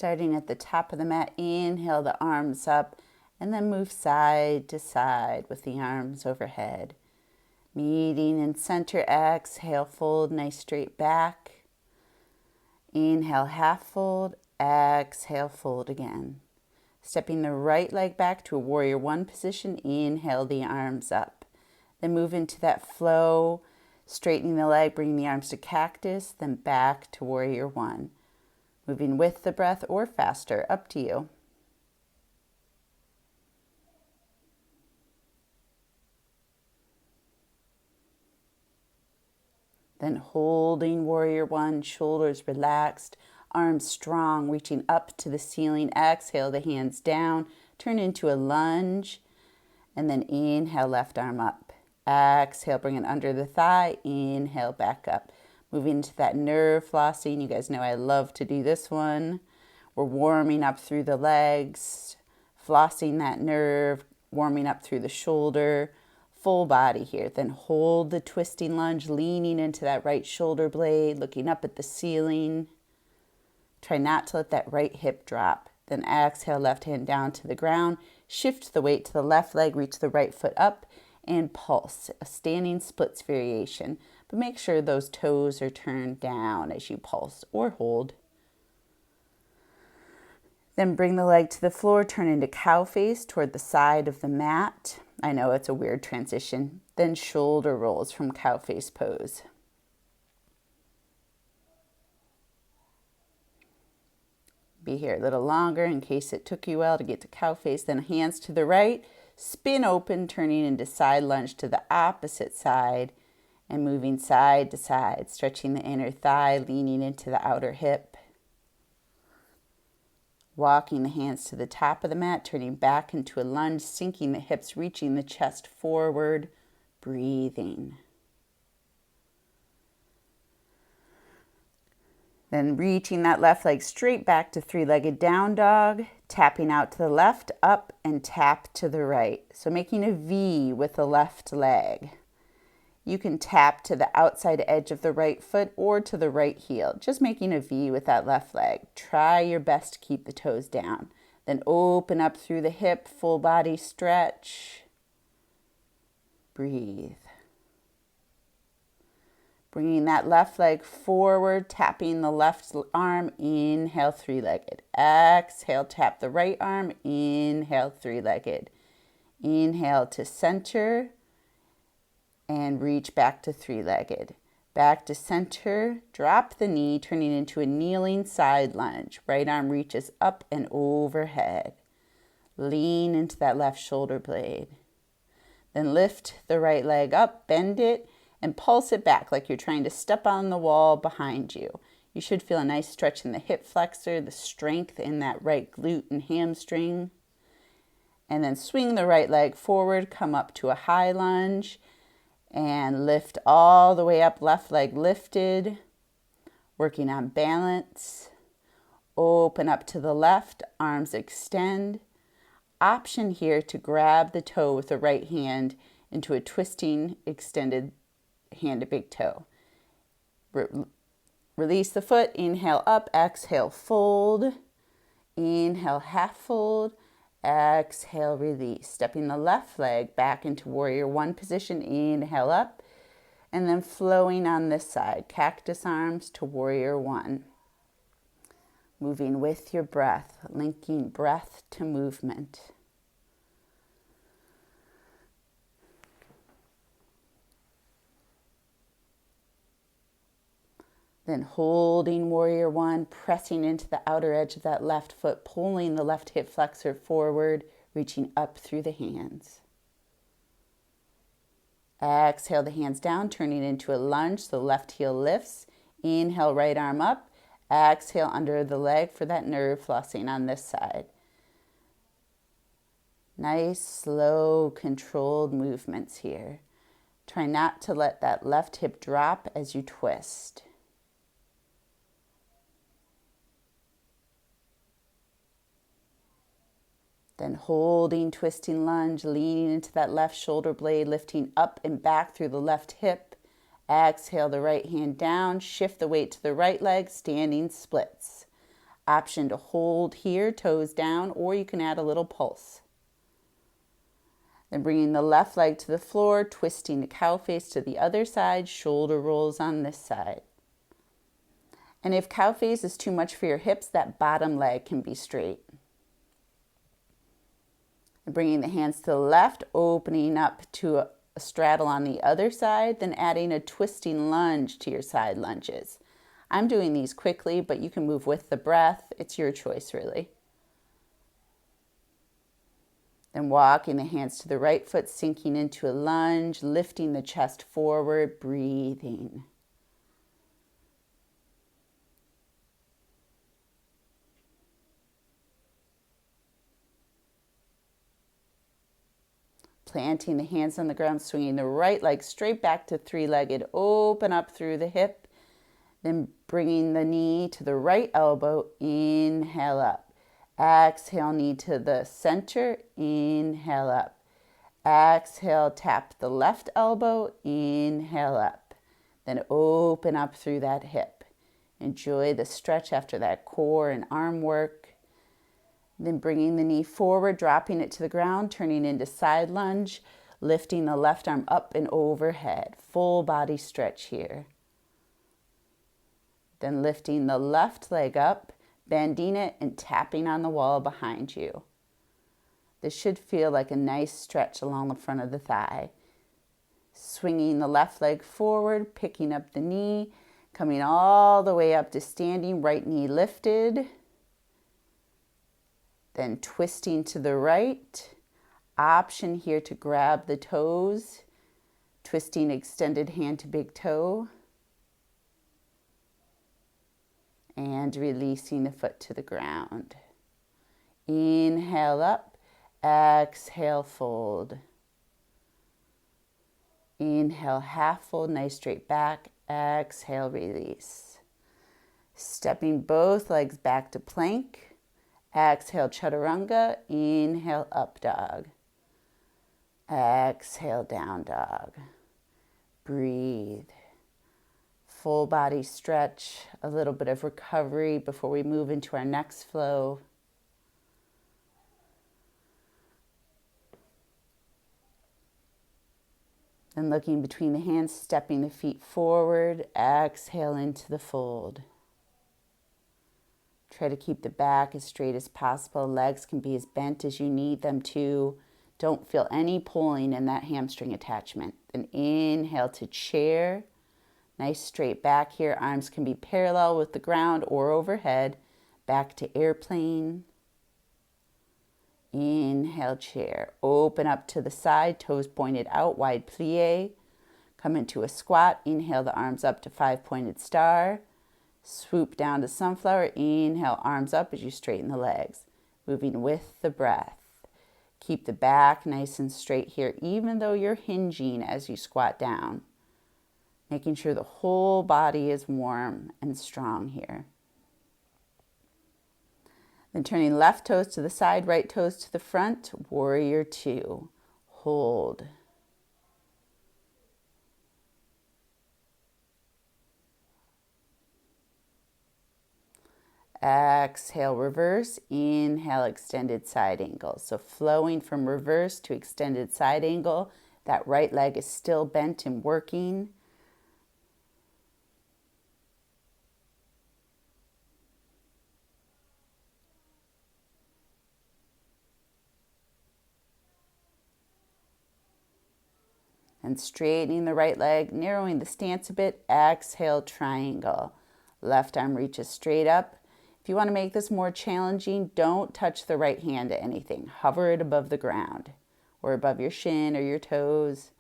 Starting at the top of the mat, inhale the arms up and then move side to side with the arms overhead. Meeting in center, exhale, fold, nice straight back. Inhale, half fold, exhale, fold again. Stepping the right leg back to a warrior one position, inhale the arms up. Then move into that flow, straightening the leg, bringing the arms to cactus, then back to warrior one. Moving with the breath or faster, up to you. Then holding warrior one, shoulders relaxed, arms strong, reaching up to the ceiling. Exhale the hands down, turn into a lunge, and then inhale left arm up. Exhale, bring it under the thigh, inhale back up. Moving into that nerve flossing. You guys know I love to do this one. We're warming up through the legs, flossing that nerve, warming up through the shoulder. Full body here. Then hold the twisting lunge, leaning into that right shoulder blade, looking up at the ceiling. Try not to let that right hip drop. Then exhale, left hand down to the ground. Shift the weight to the left leg, reach the right foot up, and pulse, a standing splits variation. But make sure those toes are turned down as you pulse or hold. Then bring the leg to the floor, turn into cow face toward the side of the mat. I know it's a weird transition. Then shoulder rolls from cow face pose. Be here a little longer in case it took you a while to get to cow face. Then hands to the right, spin open, turning into side lunge to the opposite side and moving side to side, stretching the inner thigh, leaning into the outer hip. Walking the hands to the top of the mat, turning back into a lunge, sinking the hips, reaching the chest forward, breathing. Then reaching that left leg straight back to three-legged down dog, tapping out to the left, up, and tap to the right. So making a V with the left leg. You can tap to the outside edge of the right foot or to the right heel, just making a V with that left leg. Try your best to keep the toes down. Then open up through the hip, full body stretch. Breathe. Bringing that left leg forward, tapping the left arm, inhale three-legged. Exhale, tap the right arm, inhale three-legged. Inhale to center. And reach back to three-legged. Back to center, drop the knee, turning into a kneeling side lunge. Right arm reaches up and overhead. Lean into that left shoulder blade. Then lift the right leg up, bend it, and pulse it back like you're trying to step on the wall behind you. You should feel a nice stretch in the hip flexor, the strength in that right glute and hamstring. And then swing the right leg forward, come up to a high lunge, and lift all the way up, left leg lifted, working on balance. Open up to the left, arms extend. Option here to grab the toe with the right hand into a twisting, extended hand to big toe. Release the foot, inhale up, exhale, fold. Inhale, half fold. Exhale, release. Stepping the left leg back into warrior one position. Inhale up. And then flowing on this side. Cactus arms to warrior one. Moving with your breath. Linking breath to movement. Then holding warrior one, pressing into the outer edge of that left foot, pulling the left hip flexor forward, reaching up through the hands. Exhale the hands down, turning into a lunge, so the left heel lifts. Inhale, right arm up. Exhale under the leg for that nerve flossing on this side. Nice, slow, controlled movements here. Try not to let that left hip drop as you twist. Then holding, twisting lunge, leaning into that left shoulder blade, lifting up and back through the left hip. Exhale the right hand down, shift the weight to the right leg, standing splits. Option to hold here, toes down, or you can add a little pulse. Then bringing the left leg to the floor, twisting the cow face to the other side, shoulder rolls on this side. And if cow face is too much for your hips, that bottom leg can be straight. And bringing the hands to the left, opening up to a straddle on the other side, then adding a twisting lunge to your side lunges. I'm doing these quickly, but you can move with the breath. It's your choice, really. Then walking the hands to the right foot, sinking into a lunge, lifting the chest forward, breathing. Planting the hands on the ground, swinging the right leg straight back to three-legged, open up through the hip, then bringing the knee to the right elbow, inhale up. Exhale, knee to the center, inhale up. Exhale, tap the left elbow, inhale up. Then open up through that hip. Enjoy the stretch after that core and arm work. Then bringing the knee forward, dropping it to the ground, turning into side lunge, lifting the left arm up and overhead. Full body stretch here. Then lifting the left leg up, bending it and tapping on the wall behind you. This should feel like a nice stretch along the front of the thigh. Swinging the left leg forward, picking up the knee, coming all the way up to standing, right knee lifted. Then twisting to the right. Option here to grab the toes, twisting extended hand to big toe. And releasing the foot to the ground. Inhale up, exhale, fold. Inhale, half fold, nice straight back. Exhale, release. Stepping both legs back to plank. Exhale, chaturanga. Inhale, up dog. Exhale, down dog. Breathe. Full body stretch, a little bit of recovery before we move into our next flow. And looking between the hands, stepping the feet forward, exhale into the fold. Try to keep the back as straight as possible. Legs can be as bent as you need them to. Don't feel any pulling in that hamstring attachment. Then inhale to chair. Nice straight back here. Arms can be parallel with the ground or overhead. Back to airplane. Inhale, chair. Open up to the side, toes pointed out, wide plie. Come into a squat. Inhale the arms up to 5-pointed star. Swoop down to sunflower. Inhale, arms up as you straighten the legs. Moving with the breath. Keep the back nice and straight here, even though you're hinging as you squat down. Making sure the whole body is warm and strong here. Then turning left toes to the side, right toes to the front. Warrior two. Hold. Exhale, reverse. Inhale, extended side angle. So flowing from reverse to extended side angle. That right leg is still bent and working. And straightening the right leg, narrowing the stance a bit. Exhale, triangle. Left arm reaches straight up. If you want to make this more challenging, don't touch the right hand to anything. Hover it above the ground or above your shin or your toes.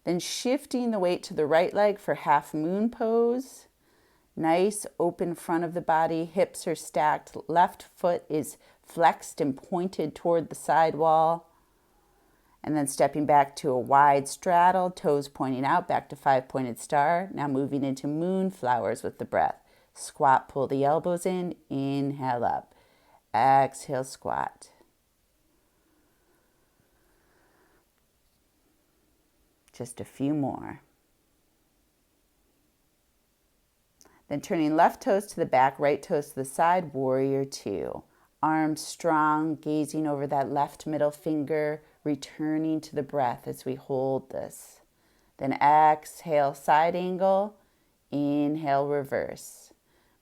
Then shifting the weight to the right leg for half moon pose. Nice open front of the body. Hips are stacked. Left foot is flexed and pointed toward the side wall. And then stepping back to a wide straddle, toes pointing out, back to 5-pointed star. Now moving into moonflowers with the breath. Squat, pull the elbows in, inhale up. Exhale, squat. Just a few more. Then turning left toes to the back, right toes to the side, warrior two. Arms strong, gazing over that left middle finger, returning to the breath as we hold this. Then exhale, side angle, inhale, reverse.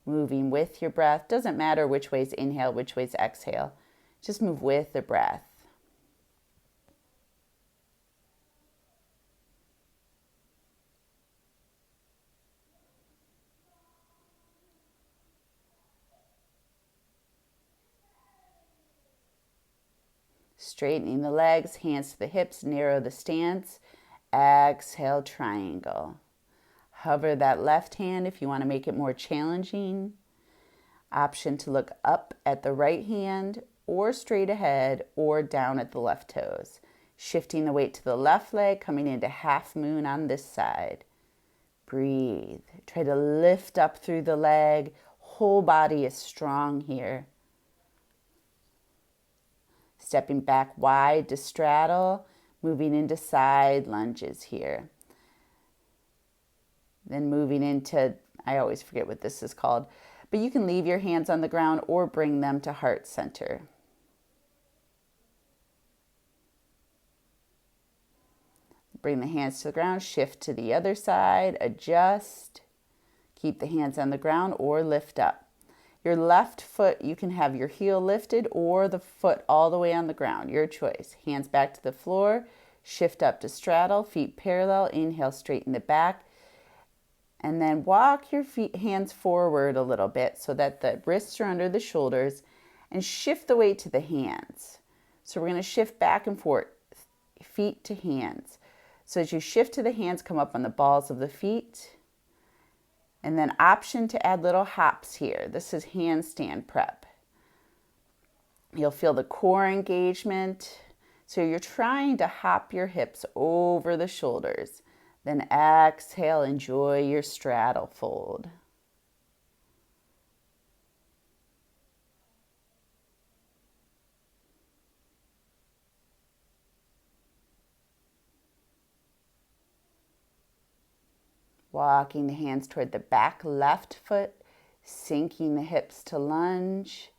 Moving with your breath. Doesn't matter which way's inhale, which way's exhale. Just move with the breath. Straightening the legs, hands to the hips, narrow the stance. Exhale, triangle. Hover that left hand if you want to make it more challenging. Option to look up at the right hand or straight ahead or down at the left toes. Shifting the weight to the left leg, coming into half moon on this side. Breathe. Try to lift up through the leg. Whole body is strong here. Stepping back wide to straddle, moving into side lunges here. Then moving into, I always forget what this is called, but you can leave your hands on the ground or bring them to heart center. Bring the hands to the ground, shift to the other side, adjust. Keep the hands on the ground or lift up. Your left foot, you can have your heel lifted or the foot all the way on the ground, your choice. Hands back to the floor, shift up to straddle, feet parallel, inhale, straighten the back. And then walk your hands forward a little bit so that the wrists are under the shoulders and shift the weight to the hands. So we're going to shift back and forth, feet to hands. So as you shift to the hands, come up on the balls of the feet. And then option to add little hops here. This is handstand prep. You'll feel the core engagement. So you're trying to hop your hips over the shoulders. Then exhale, enjoy your straddle fold. Walking the hands toward the back left foot, sinking the hips to lunge.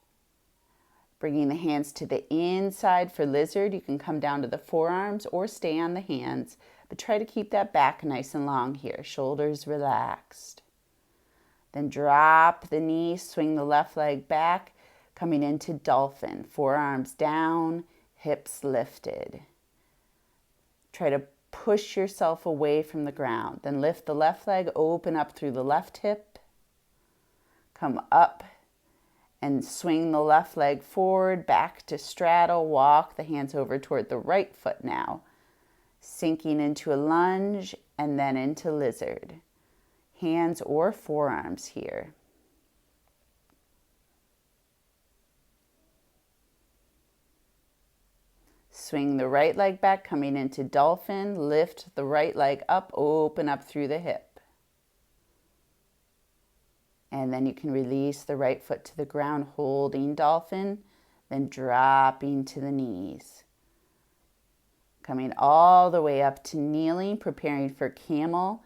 Bringing the hands to the inside for lizard. You can come down to the forearms or stay on the hands, but try to keep that back nice and long here. Shoulders relaxed. Then drop the knee, swing the left leg back, coming into dolphin. Forearms down, hips lifted. Try to push yourself away from the ground. Then lift the left leg, open up through the left hip. Come up and swing the left leg forward, back to straddle. Walk the hands over toward the right foot now. Sinking into a lunge and then into lizard. Hands or forearms here. Swing the right leg back, coming into dolphin. Lift the right leg up, open up through the hip. And then you can release the right foot to the ground, holding dolphin, then dropping to the knees. Coming all the way up to kneeling, preparing for camel.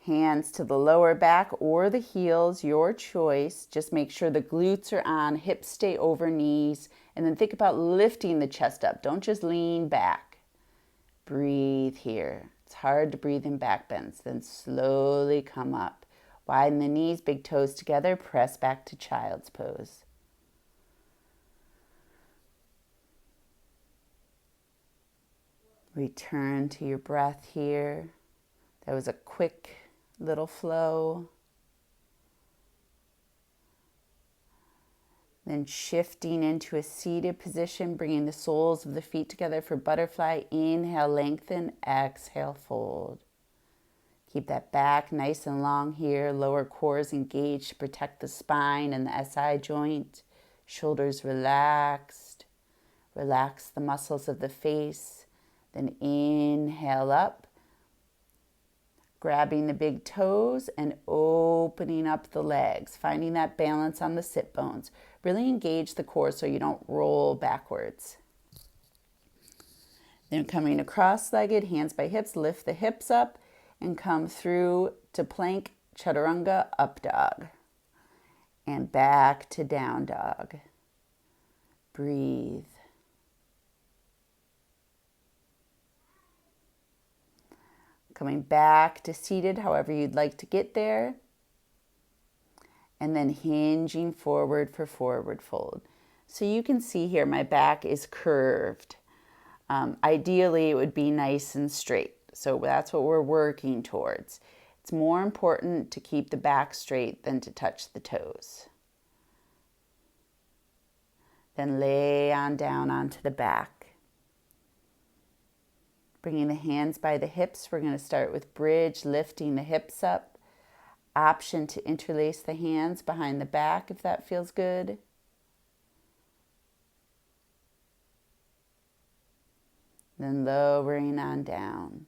Hands to the lower back or the heels, your choice. Just make sure the glutes are on, hips stay over knees, and then think about lifting the chest up. Don't just lean back. Breathe here. It's hard to breathe in back bends. Then slowly come up. Widen the knees, big toes together, press back to child's pose. Return to your breath here. That was a quick little flow. Then shifting into a seated position, bringing the soles of the feet together for butterfly. Inhale, lengthen. Exhale, fold. Keep that back nice and long here. Lower core is engaged to protect the spine and the SI joint. Shoulders relaxed. Relax the muscles of the face. Then inhale up. Grabbing the big toes and opening up the legs. Finding that balance on the sit bones. Really engage the core so you don't roll backwards. Then coming across-legged, hands by hips, lift the hips up and come through to plank Chaturanga, up dog. And back to down dog. Breathe. Coming back to seated, however you'd like to get there. And then hinging forward for forward fold. So you can see here my back is curved. Ideally, it would be nice and straight. So that's what we're working towards. It's more important to keep the back straight than to touch the toes. Then lay on down onto the back. Bringing the hands by the hips, we're going to start with bridge, lifting the hips up. Option to interlace the hands behind the back if that feels good. Then lowering on down.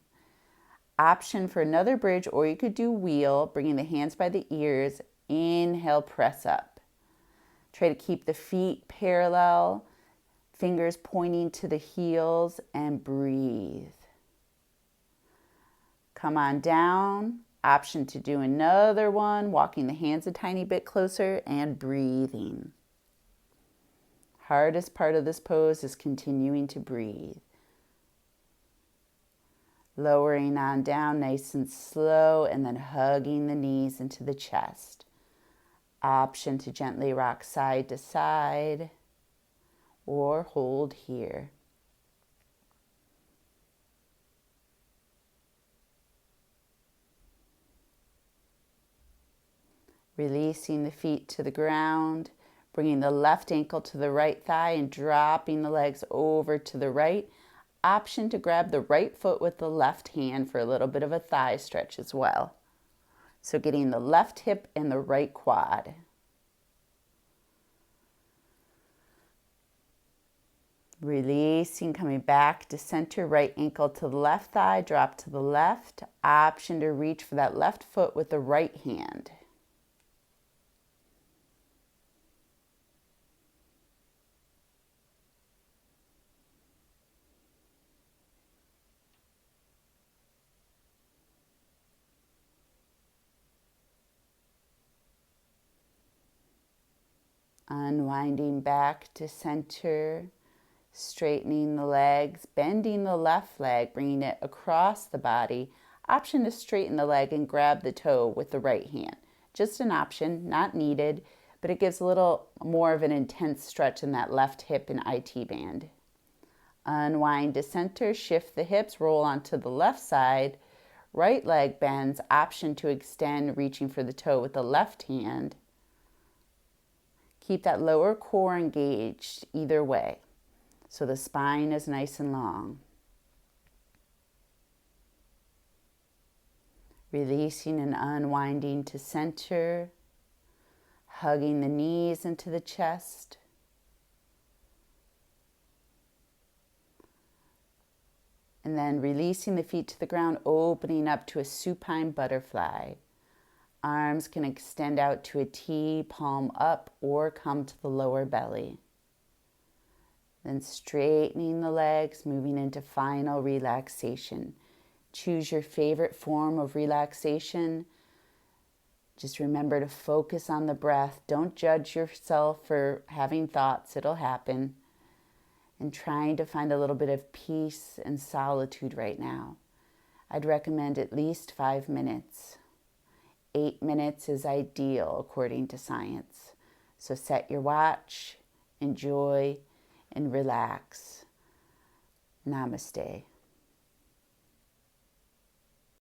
Option for another bridge, or you could do wheel, bringing the hands by the ears. Inhale, press up. Try to keep the feet parallel, fingers pointing to the heels, and breathe. Come on down. Option to do another one, walking the hands a tiny bit closer and breathing. Hardest part of this pose is continuing to breathe. Lowering on down nice and slow, and then hugging the knees into the chest. Option to gently rock side to side or hold here. Releasing the feet to the ground, bringing the left ankle to the right thigh and dropping the legs over to the right. Option to grab the right foot with the left hand for a little bit of a thigh stretch as well. So getting the left hip and the right quad. Releasing, coming back to center, right ankle to the left thigh, drop to the left. Option to reach for that left foot with the right hand. Unwinding back to center, straightening the legs, bending the left leg, bringing it across the body. Option to straighten the leg and grab the toe with the right hand. Just an option, not needed, but it gives a little more of an intense stretch in that left hip and IT band. Unwind to center, shift the hips, roll onto the left side. Right leg bends, option to extend, reaching for the toe with the left hand. Keep that lower core engaged either way, so the spine is nice and long. Releasing and unwinding to center, hugging the knees into the chest. And then releasing the feet to the ground, opening up to a supine butterfly. Arms can extend out to a T, palm up, or come to the lower belly. Then straightening the legs, moving into final relaxation. Choose your favorite form of relaxation. Just remember to focus on the breath. Don't judge yourself for having thoughts. It'll happen. And trying to find a little bit of peace and solitude right now. I'd recommend at least 5 minutes. 8 minutes is ideal according to science. So set your watch, enjoy, and relax. Namaste.